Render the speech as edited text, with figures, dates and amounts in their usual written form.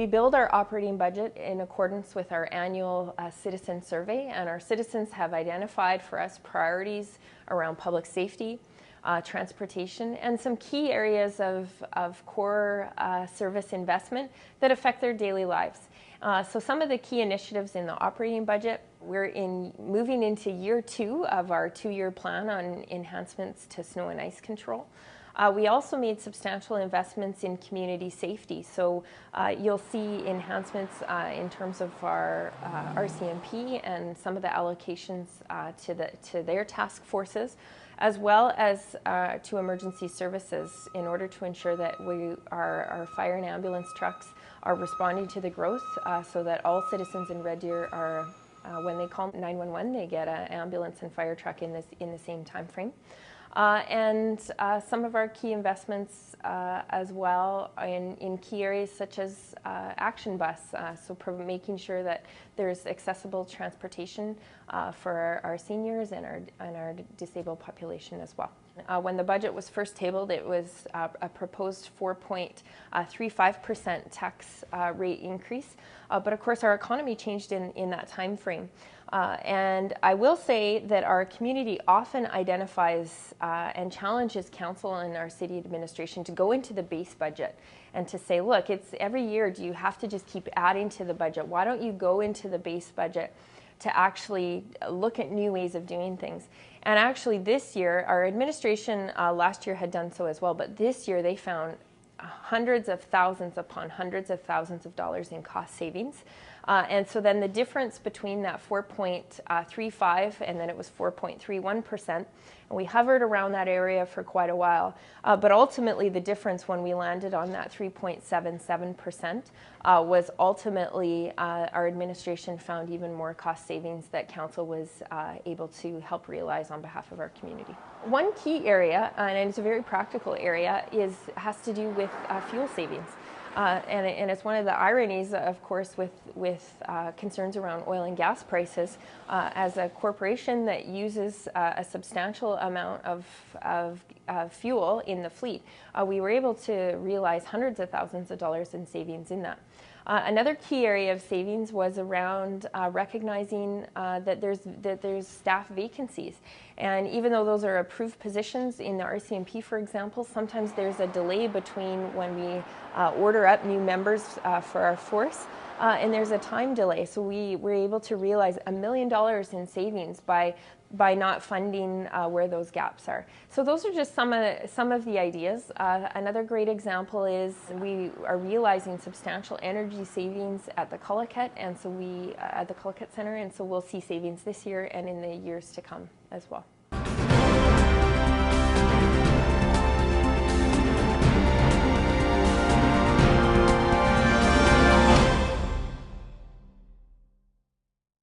we build our operating budget in accordance with our annual citizen survey, and our citizens have identified for us priorities around public safety, transportation, and some key areas of core service investment that affect their daily lives. So some of the key initiatives in the operating budget, we're moving into year 2 of our 2-year plan on enhancements to snow and ice control. We also made substantial investments in community safety. So you'll see enhancements in terms of our RCMP and some of the allocations to their task forces, as well as to emergency services, in order to ensure that our fire and ambulance trucks are responding to the growth, so that all citizens in Red Deer are, when they call 911, they get an ambulance and fire truck in the same time frame. And some of our key investments as well in key areas such as Action Bus, so making sure that there's accessible transportation for our seniors and our disabled population as well. When the budget was first tabled, it was a proposed 4.35% tax rate increase, but of course our economy changed in that time frame. And I will say that our community often identifies and challenges council and our city administration to go into the base budget and to say, look, it's every year, do you have to just keep adding to the budget? Why don't you go into the base budget to actually look at new ways of doing things? And actually this year, our administration last year had done so as well, but this year they found hundreds of thousands upon hundreds of thousands of dollars in cost savings. And so then the difference between that 4.35 and then it was 4.31%, and we hovered around that area for quite a while. But ultimately the difference when we landed on that 3.77% was ultimately our administration found even more cost savings that council was able to help realize on behalf of our community. One key area, and it's a very practical area, has to do with fuel savings. And it's one of the ironies, of course, with concerns around oil and gas prices. As a corporation that uses a substantial amount of fuel in the fleet, we were able to realize hundreds of thousands of dollars in savings in that. Another key area of savings was around recognizing that there's staff vacancies. And even though those are approved positions in the RCMP, for example, sometimes there's a delay between when we order up new members for our force, and there's a time delay. So we were able to realize $1 million in savings by not funding where those gaps are. So those are just some of the ideas. Another great example is we are realizing substantial energy savings at the Cullicut, and so at the Cullicut Centre, and so we'll see savings this year and in the years to come as well.